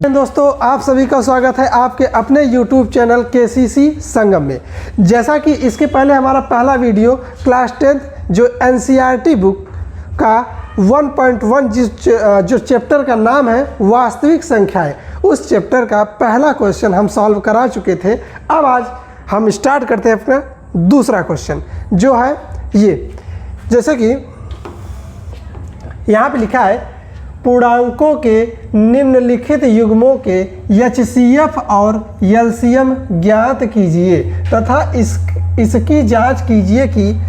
दोस्तों, आप सभी का स्वागत है आपके अपने YouTube चैनल KCC संगम में। जैसा कि इसके पहले हमारा पहला वीडियो क्लास 10 जो NCERT बुक का 1.1 जो चैप्टर का नाम है वास्तविक संख्याएं, उस चैप्टर का पहला क्वेश्चन हम सॉल्व करा चुके थे। अब आज हम स्टार्ट करते हैं अपना दूसरा क्वेश्चन जो है ये। जैसे कि यहाँ पे लिखा है पूर्णांकों के निम्नलिखित युग्मों के HCF और LCM ज्ञात कीजिए तथा इसकी जांच कीजिए कि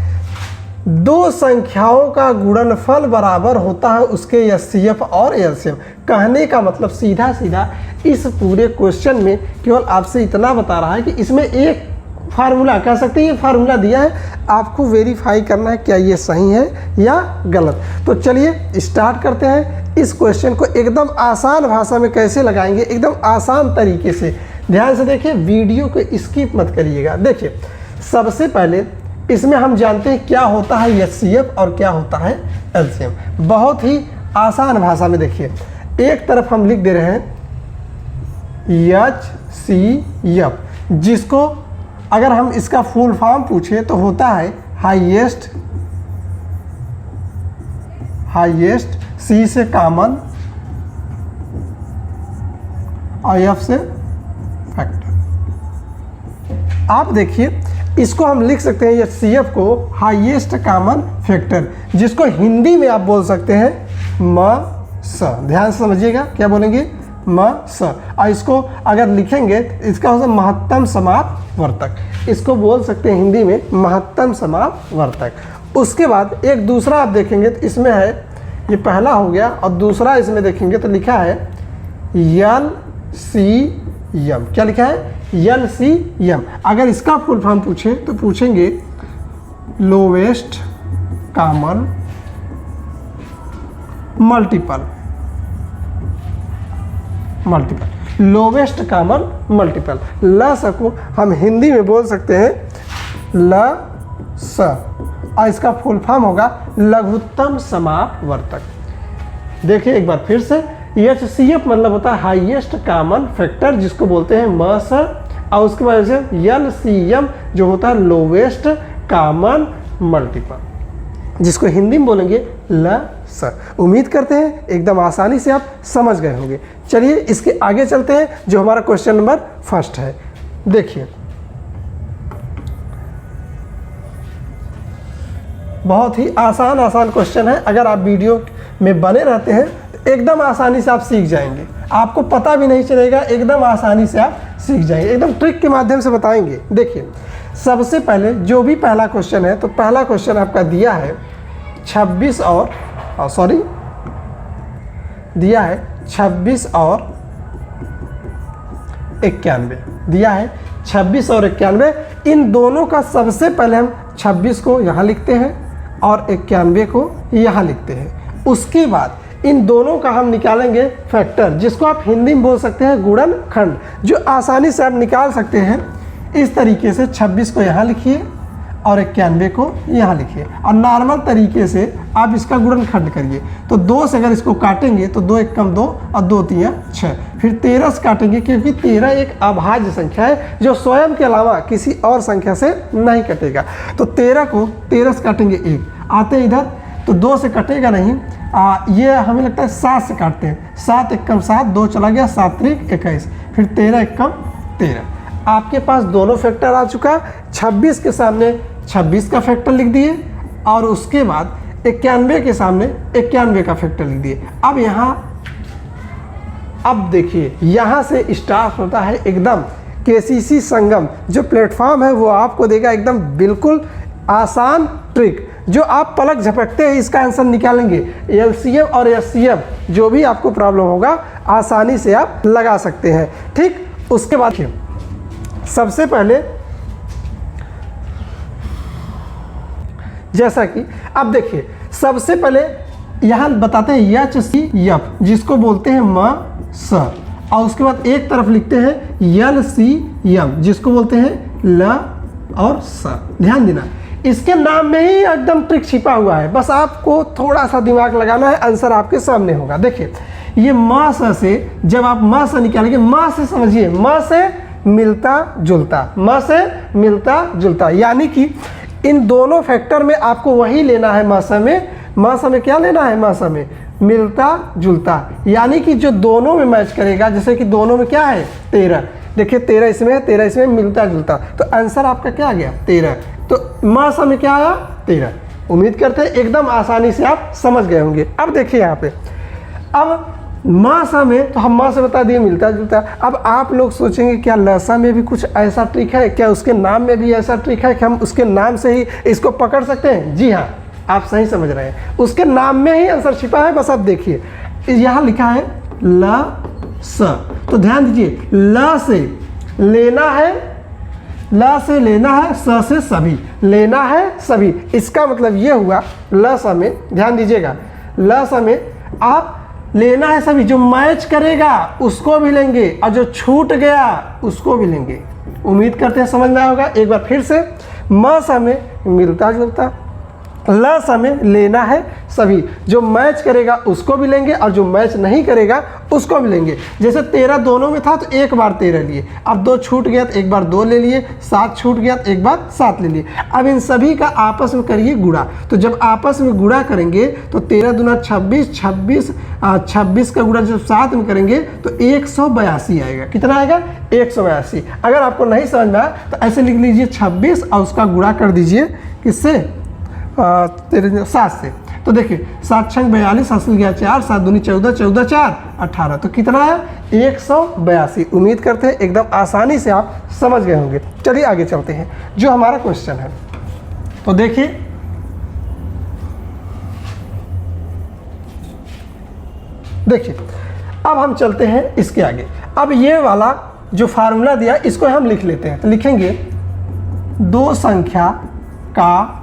दो संख्याओं का गुणनफल बराबर होता है उसके HCF और LCM। कहने का मतलब सीधा सीधा इस पूरे क्वेश्चन में केवल आपसे इतना बता रहा है कि इसमें एक फार्मूला कह सकते हैं, ये फार्मूला दिया है, आपको वेरीफाई करना है क्या ये सही है या गलत। तो चलिए स्टार्ट करते हैं। इस क्वेश्चन को एकदम आसान भाषा में कैसे लगाएंगे, एकदम आसान तरीके से। ध्यान से देखिए, वीडियो को स्किप मत करिएगा। देखिए, सबसे पहले इसमें हम जानते हैं क्या होता है HCF और क्या होता है LCM। बहुत ही आसान भाषा में देखिए, एक तरफ हम लिख दे रहे हैं HCF, जिसको अगर हम इसका फुल फॉर्म पूछे तो होता है हाईएस्ट C से कॉमन और F से फैक्टर। आप देखिए, इसको हम लिख सकते हैं HCF को हाईएस्ट कॉमन फैक्टर, जिसको हिंदी में आप बोल सकते हैं म-स। ध्यान से समझिएगा, क्या बोलेंगे म-स। और इसको अगर लिखेंगे इसका होता है महत्तम समापवर्तक। इसको बोल सकते हैं हिंदी में महत्तम समापवर्तक। उसके बाद एक दूसरा आप देखेंगे तो इसमें है, ये पहला हो गया, और दूसरा इसमें देखेंगे तो लिखा है LCM। क्या लिखा है? LCM। अगर इसका फुल फॉर्म पूछे तो पूछेंगे lowest common multiple. Lowest common multiple. ल को हम हिंदी में बोल सकते हैं ल-स, और इसका फुल फॉर्म होगा लघुत्तम समापवर्तक। देखिए एक बार फिर से, HCF मतलब होता है हाईएस्ट कॉमन फैक्टर, जिसको बोलते हैं म-स, और उसके बाद से LCM जो होता है लोवेस्ट कॉमन मल्टीपल, जिसको हिंदी में बोलेंगे ल-स। उम्मीद करते हैं एकदम आसानी से आप समझ गए होंगे। चलिए इसके आगे चलते हैं, जो हमारा क्वेश्चन नंबर फर्स्ट है। देखिए, बहुत ही आसान क्वेश्चन है। अगर आप वीडियो में बने रहते हैं तो एकदम आसानी से आप सीख जाएंगे, आपको पता भी नहीं चलेगा, एकदम आसानी से आप सीख जाएंगे। एकदम ट्रिक के माध्यम से बताएंगे। देखिए, सबसे पहले जो भी पहला क्वेश्चन है, तो पहला क्वेश्चन आपका दिया है 26 और 91 दिया है। 26 और 91, इन दोनों का सबसे पहले हम 26 को यहाँ लिखते हैं और 91 को यहाँ लिखते हैं। उसके बाद इन दोनों का हम निकालेंगे फैक्टर, जिसको आप हिंदी में बोल सकते हैं गुणनखंड, जो आसानी से आप निकाल सकते हैं। इस तरीके से 26 को यहाँ लिखिए और 91 को यहाँ लिखिए, और नॉर्मल तरीके से आप इसका गुणनखंड करिए। तो 2 से अगर इसको काटेंगे तो 2 एक कम 2 और 2 3 6, फिर 13 से काटेंगे, क्योंकि 13 एक अभाज्य संख्या है जो स्वयं के अलावा किसी और संख्या से नहीं कटेगा। तो 13 को 13 से काटेंगे 1, आते हैं इधर तो 2 से कटेगा नहीं, ये हमें लगता है 7 से काटते हैं। 7 एक कम 7, 2 चला गया, 7 3 21, फिर 13 एक कम 13। आपके पास दोनों फैक्टर आ चुका। 26 के सामने 26 का फैक्टर लिख दिए, और उसके बाद 91 के सामने 91 का फैक्टर लिख दिए। अब अब देखिए, यहाँ से स्टार्ट होता है एकदम KCC संगम जो प्लेटफॉर्म है, वो आपको देगा एकदम बिल्कुल आसान ट्रिक, जो आप पलक झपकते हैं इसका आंसर निकालेंगे। LCM और HCF जो भी आपको प्रॉब्लम होगा आसानी से आप लगा सकते हैं। ठीक, उसके बाद सबसे पहले जैसा कि अब देखिए, सबसे पहले यहाँ बताते हैं HCF, जिसको बोलते हैं म-स, और उसके बाद एक तरफ लिखते हैं LCM, जिसको बोलते हैं ल और स। ध्यान देना, इसके नाम में ही एकदम ट्रिक छिपा हुआ है, बस आपको थोड़ा सा दिमाग लगाना है, आंसर आपके सामने होगा। देखिए, ये म स से जब आप म से निकालेंगे, म से समझिए, म से मिलता जुलता, म से मिलता जुलता, यानी कि इन दोनों फैक्टर में आपको वही लेना है। म स में क्या लेना है? म स में मिलता जुलता, यानी कि जो दोनों में मैच करेगा। जैसे कि दोनों में क्या है? 13। देखिए 13 इसमें है, 13 इसमें, मिलता जुलता, तो आंसर आपका क्या आ गया? 13। तो म स में क्या आया? 13। उम्मीद करते हैं एकदम आसानी से आप समझ गए होंगे। अब देखिए यहाँ पे, अब म स में तो हम म से बता दिए मिलता जुलता। अब आप लोग सोचेंगे क्या ल स में भी कुछ ऐसा ट्रिक है क्या? उसके नाम में भी ऐसा ट्रिक है कि हम उसके नाम से ही इसको पकड़ सकते हैं? जी हाँ, आप सही समझ रहे हैं, उसके नाम में ही आंसर छिपा है। बस आप देखिए, यहाँ लिखा है ल स, तो ध्यान दीजिए, ल से लेना है, ल से लेना है, स से सभी लेना है, सभी। इसका मतलब ये हुआ ल स में, ध्यान दीजिएगा, ल स में आप लेना है सभी, जो मैच करेगा उसको भी लेंगे और जो छूट गया उसको भी लेंगे। उम्मीद करते हैं समझ में आया होगा। एक बार फिर से, म स में मिलता जुलता, ल स में लेना है सभी, जो मैच करेगा उसको भी लेंगे और जो मैच नहीं करेगा उसको भी लेंगे। जैसे 13 दोनों में था तो एक बार 13 लिए, अब 2 छूट गया तो एक बार 2 ले लिए, 7 छूट गया तो एक बार 7 ले लिए। अब इन सभी का आपस में करिए गुणा, तो जब आपस में गुणा करेंगे तो 13 दूना 26, 26 का गुणा जब 7 में करेंगे तो 182 आएगा। कितना आएगा? 182। अगर आपको नहीं समझ में आया तो ऐसे लिख लीजिए 26 और उसका गुणा कर दीजिए किससे? 7 से। तो देखिए 7 छंग 42, हासिल गया 4, 7 दूनी 14, 14 4 18, तो कितना है? 182। उम्मीद करते हैं एकदम आसानी से आप समझ गए होंगे। चलिए आगे चलते हैं, जो हमारा क्वेश्चन है। तो देखिए अब हम चलते हैं इसके आगे। अब ये वाला जो फार्मूला दिया इसको हम लिख लेते हैं। तो लिखेंगे दो संख्या का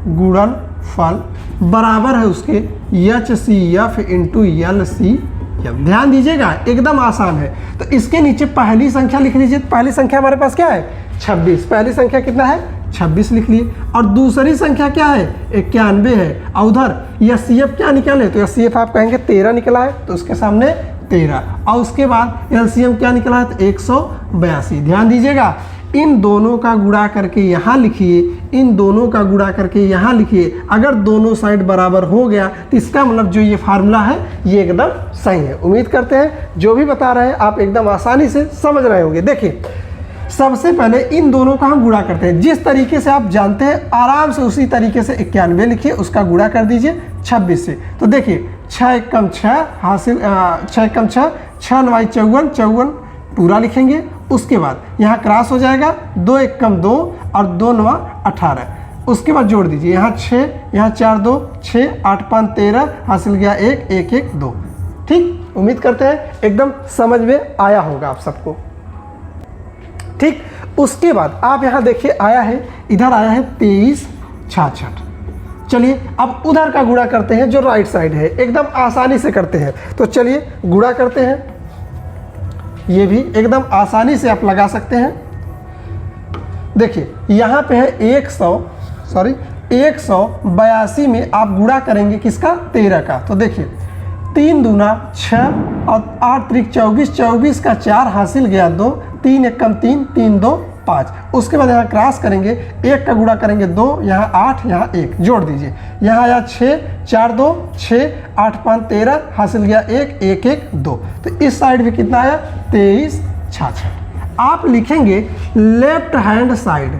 गुणनफल बराबर है उसके HCF इंटू LCM। ध्यान दीजिएगा एकदम आसान है। तो इसके नीचे पहली संख्या लिख लीजिए। पहली संख्या हमारे पास क्या है? 26। पहली संख्या कितना है? 26 लिख लिए। और दूसरी संख्या क्या है? 91 है। और उधर HCF क्या निकाले? तो HCF आप कहेंगे 13 निकला है, तो उसके सामने 13। और उसके बाद LCM क्या निकला है? तो 182। ध्यान दीजिएगा, इन दोनों का गुणा करके यहाँ लिखिए, इन दोनों का गुणा करके यहाँ लिखिए। अगर दोनों साइड बराबर हो गया तो इसका मतलब जो ये फार्मूला है ये एकदम सही है। उम्मीद करते हैं जो भी बता रहे हैं आप एकदम आसानी से समझ रहे होंगे। देखिए सबसे पहले इन दोनों का हम गुणा करते हैं, जिस तरीके से आप जानते हैं आराम से उसी तरीके से 91 लिखिए, उसका गुणा कर दीजिए 26 से। तो देखिए 6 एकम 6 हासिल 6 एकम 6, 6 9 54, 54 पूरा लिखेंगे। उसके बाद यहाँ क्रॉस हो जाएगा, 2 एकम 2 और 2 9 18। उसके बाद जोड़ दीजिए, यहाँ 6, यहाँ 4 2 6, 8 5 13, हासिल गया 1 1 1 2। ठीक, उम्मीद करते हैं एकदम समझ में आया होगा आप सबको। ठीक, उसके बाद आप यहाँ देखिए आया है, इधर आया है 23 66। चलिए अब उधर का गुणा करते हैं जो राइट साइड है, एकदम आसानी से करते हैं। तो चलिए गुणा करते हैं, ये भी एकदम आसानी से आप लगा सकते हैं। देखिए यहाँ पे है 182 में आप गुणा करेंगे किसका? 13 का। तो देखिए 3 दूना 6 और 8 त्रिक 24, 24 का 4 हासिल गया 2, 3 एकम 3, 3 2 5। उसके बाद यहाँ क्रॉस करेंगे, 1 का गुणा करेंगे 2, यहाँ 8, यहाँ 1 जोड़ दीजिए। यहाँ आया 6 4 2 6, 8 5 13, हासिल गया 1 1 1 2। तो इस साइड भी कितना आया? 23 66। आप लिखेंगे left hand side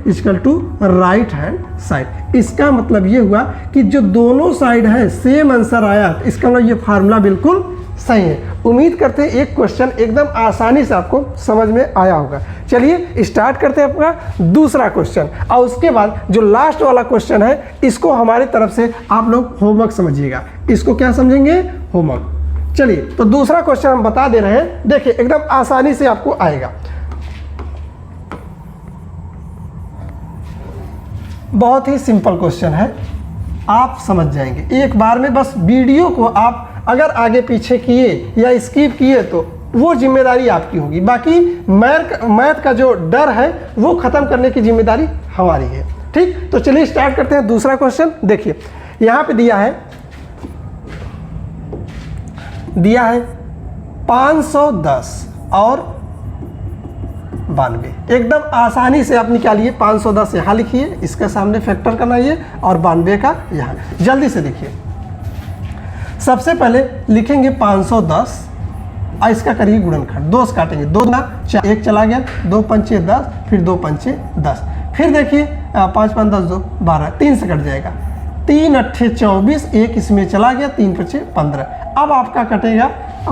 equal to right hand side. इसका मतलब ये हुआ कि जो दोनों साइड है सेम आंसर आया, तो इसका मतलब ये फार्मूला बिल्कुल सही है। उम्मीद करते हैं एक क्वेश्चन एकदम आसानी से आपको समझ में आया होगा। चलिए स्टार्ट करते हैं अपना दूसरा क्वेश्चन, और उसके बाद जो लास्ट वाला क्वेश्चन है इसको हमारी तरफ से आप लोग होमवर्क समझिएगा। इसको क्या समझेंगे? होमवर्क। चलिए तो दूसरा क्वेश्चन हम बता दे रहे हैं, देखिए एकदम आसानी से आपको आएगा। बहुत ही सिंपल क्वेश्चन है, आप समझ जाएंगे एक बार में। बस वीडियो को आप अगर आगे पीछे किए या स्किप किए तो वो जिम्मेदारी आपकी होगी, बाकी मैथ का जो डर है वो ख़त्म करने की जिम्मेदारी हमारी है। ठीक, तो चलिए स्टार्ट करते हैं दूसरा क्वेश्चन। देखिए यहाँ पे दिया है दिया है 510 और 92। एकदम आसानी से आप निकालिए। 510 यहाँ लिखिए, इसके सामने फैक्टर करना ये, और 92 का यहाँ। जल्दी से देखिए, सबसे पहले लिखेंगे 510 और इसका करिए गुणनखंड। 2 से काटेंगे, 2 गुना 4, 1 चला गया, 2 पंचे 10, फिर 2 पंचे 10, फिर देखिए 5 5 10 2 12, 3 से कट जाएगा, 3 अट्ठे 24, 1 इसमें चला गया, 3 पचे 15। अब आपका कटेगा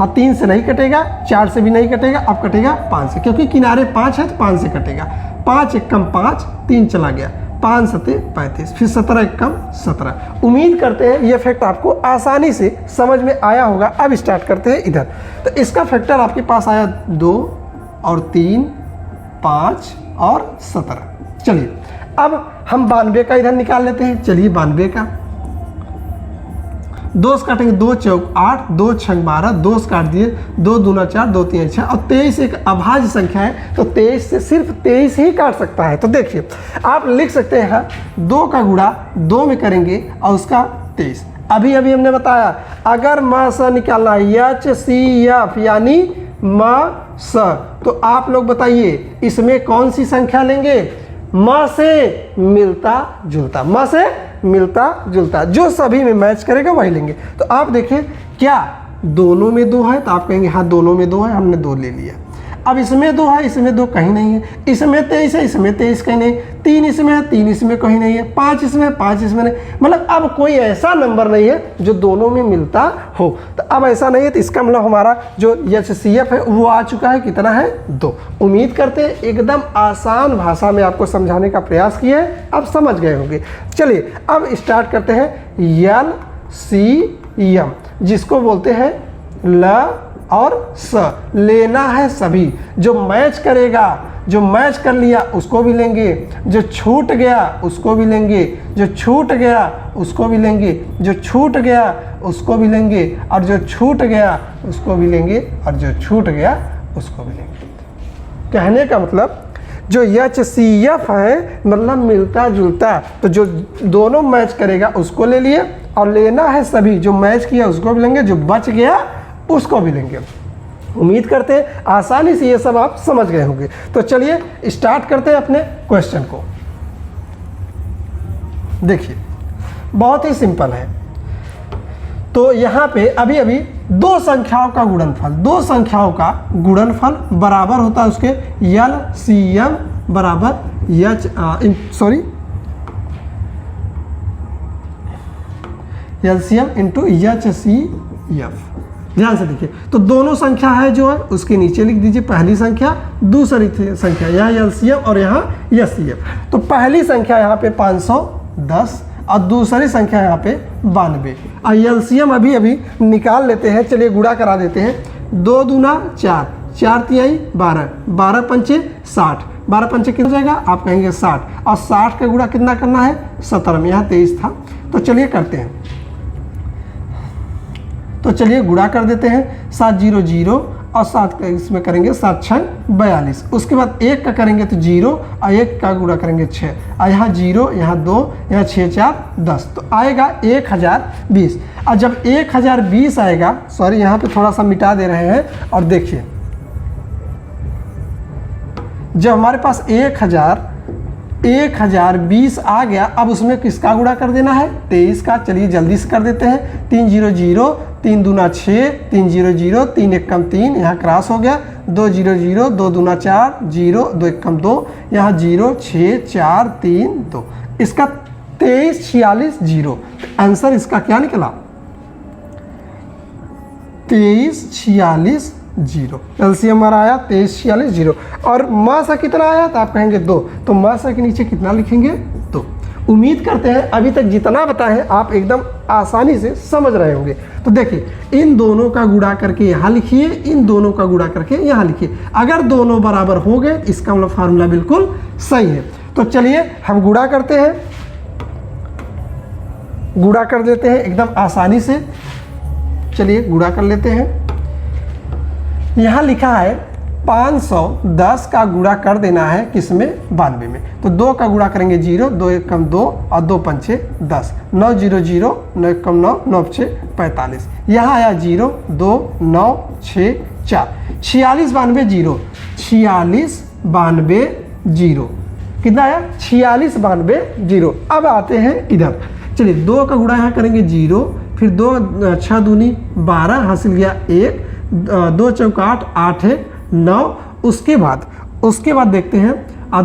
3 से नहीं कटेगा, 4 से भी नहीं कटेगा, अब कटेगा 5 से, क्योंकि किनारे 5 है तो 5 से कटेगा। 5 1 कम 5, 3 चला गया, 5 7 35, फिर 17 1 कम 17। उम्मीद करते हैं ये फैक्ट आपको आसानी से समझ में आया होगा। अब स्टार्ट करते हैं इधर। तो इसका फैक्टर आपके पास आया 2 और 3, 5 और 17। चलिए अब हम 92 का इधर निकाल लेते हैं। चलिए 92 का 2 से काटेंगे, 2 चौक 8, 2 छक 12, 2 से काट दिए, 2 दूना 4, 2 3 6, और 23 एक अभाज्य संख्या है तो 23 से सिर्फ 23 ही काट सकता है। तो देखिए आप लिख सकते हैं 2 का गुणा 2 में करेंगे और उसका 23। अभी हमने बताया अगर म स निकालना है, HCF यानी म स, तो आप लोग बताइए इसमें कौन सी संख्या लेंगे? म से मिलता जुलता, म से मिलता जुलता, जो सभी में मैच करेगा वही लेंगे। तो आप देखिए क्या दोनों में 2 है, तो आप कहेंगे हाँ दोनों में 2 है, हमने 2 ले लिया। अब इसमें 2 है, इसमें 2 कहीं नहीं है, इसमें 23 है, इसमें 23 कहीं नहीं, 3 इसमें है, 3 इसमें कहीं नहीं है, 5 इसमें है, 5 इसमें नहीं, मतलब अब कोई ऐसा नंबर नहीं है जो दोनों में मिलता हो। तो अब ऐसा नहीं है, तो इसका मतलब हमारा जो HCF है वो आ चुका है, कितना है? 2। उम्मीद करते हैं एकदम आसान भाषा में आपको समझाने का प्रयास किया है, अब समझ गए होंगे। चलिए अब स्टार्ट करते हैं LCM, जिसको बोलते हैं ल और स। लेना है सभी, जो मैच करेगा, जो मैच कर लिया उसको भी लेंगे, जो छूट गया उसको भी लेंगे, जो छूट गया उसको भी लेंगे, जो छूट गया उसको भी लेंगे, और जो छूट गया उसको भी लेंगे, और जो छूट गया उसको भी लेंगे। कहने का मतलब जो HCF है मतलब मिलता जुलता, तो जो दोनों मैच करेगा उसको ले लिए, और लेना है सभी, जो मैच किया उसको भी लेंगे, जो बच गया उसको भी लेंगे। उम्मीद करते हैं आसानी से ये सब आप समझ गए होंगे। तो चलिए स्टार्ट करते हैं अपने क्वेश्चन को। देखिए बहुत ही सिंपल है। तो यहाँ पे अभी 2 संख्याओं का गुणनफल, 2 संख्याओं का गुणनफल बराबर होता है उसके LCM बराबर LCM इंटू HCF। ध्यान से देखिए, तो दोनों संख्या है जो है उसके नीचे लिख दीजिए, पहली संख्या दूसरी संख्या, यहाँ LCM और यहाँ HCF। तो पहली संख्या यहाँ पे 510 और दूसरी संख्या यहाँ पे 92, और LCM अभी निकाल लेते हैं। चलिए गुणा करा देते हैं। 2 दूना 4, 4 तिहाई 12, 12 पंचे 60, 12 पंचे कितना हो जाएगा? आप कहेंगे 60, और 60 का गुणा कितना करना है? 17 में, यहाँ 23 था। तो चलिए करते हैं, तो चलिए गुणा कर देते हैं। 7 0 0 और 7 का इसमें करेंगे 7 6 42, उसके बाद 1 का करेंगे तो 0 और 1 का गुणा करेंगे 6, और यहाँ 0 यहाँ 2 यहाँ 6 4 10, तो आएगा 1020। और जब 1020 आएगा, सॉरी यहाँ पे थोड़ा सा मिटा दे रहे हैं, और देखिए जब हमारे पास 1020 आ गया, अब उसमें किसका गुणा कर देना है? 23 का। चलिए जल्दी से कर देते हैं। 3 0 0, 3 दूना 6, 3 0 0, 3 1 कम 3, यहाँ क्रॉस हो गया। 2 0 0, 2 दूना 4, 0, 2 1 कम 2, यहाँ 0 6 4 3 2, इसका 23 46 0। आंसर इसका क्या निकला? 23 46 0। LCM हमारा आया 23 46 0। और म सा कितना आया? तो आप कहेंगे 2, तो म सा के नीचे कितना लिखेंगे? 2। उम्मीद करते हैं अभी तक जितना बताए हैं आप एकदम आसानी से समझ रहे होंगे। तो देखिए इन दोनों का गुणा करके यहाँ लिखिए, इन दोनों का गुणा करके यहाँ लिखिए। अगर दोनों बराबर हो गए इसका मतलब फार्मूला बिल्कुल सही है। तो चलिए हम गुणा करते हैं, गुणा कर देते हैं एकदम आसानी से। चलिए गुणा कर लेते हैं। यहाँ लिखा है 510 का गुणा कर देना है किसमें, 92 में। तो 2 का गुणा करेंगे 0, 2 1 कम 2 और 2 5 6 10, 9 0 0, 9 1 कम 9, 9 6 45। यहाँ आया 0 2 9 6 4, 46 92 0, 46 92 0, कितना आया 46 92 0। अब आते हैं इधर, चलिए 2 का गुणा यहाँ करेंगे 0, फिर 2 6 दूनी 12 हासिल गया 1, 2 चौका 8 8 है 9। उसके बाद देखते हैं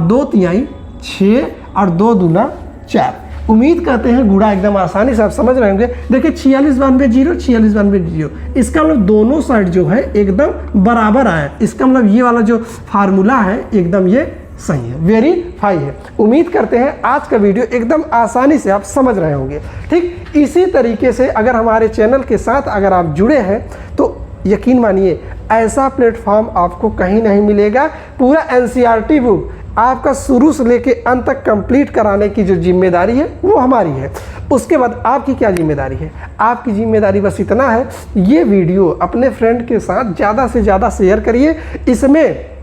2 तिहाई 6 और 2 दूना 4। उम्मीद करते हैं गुणा एकदम आसानी से आप समझ रहे होंगे। देखिए 46 92 0, 46 92 0, इसका मतलब दोनों साइड जो है एकदम बराबर आया। इसका मतलब ये वाला जो फार्मूला है एकदम ये सही है, वेरीफाई है। उम्मीद करते हैं आज का वीडियो एकदम आसानी से आप समझ रहे होंगे। ठीक इसी तरीके से अगर हमारे चैनल के साथ अगर आप जुड़े हैं तो यकीन मानिए ऐसा प्लेटफॉर्म आपको कहीं नहीं मिलेगा। पूरा एनसीईआरटी बुक आपका शुरू से लेके अंत तक कंप्लीट कराने की जो जिम्मेदारी है वो हमारी है। उसके बाद आपकी क्या जिम्मेदारी है, आपकी जिम्मेदारी बस इतना है, ये वीडियो अपने फ्रेंड के साथ ज़्यादा से ज़्यादा शेयर करिए। इसमें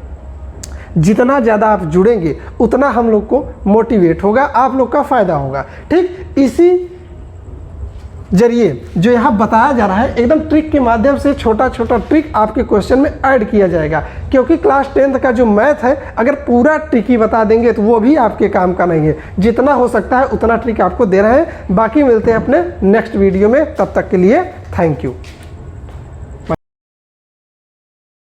जितना ज़्यादा आप जुड़ेंगे उतना हम लोग को मोटिवेट होगा, आप लोग का फ़ायदा होगा। ठीक इसी जरिए जो यहाँ बताया जा रहा है एकदम ट्रिक के माध्यम से छोटा छोटा ट्रिक आपके क्वेश्चन में ऐड किया जाएगा। क्योंकि क्लास 10th का जो मैथ है अगर पूरा ट्रिक ही बता देंगे तो वो भी आपके काम का नहीं है। जितना हो सकता है उतना ट्रिक आपको दे रहे हैं। बाकी मिलते हैं अपने नेक्स्ट वीडियो में, तब तक के लिए थैंक यू।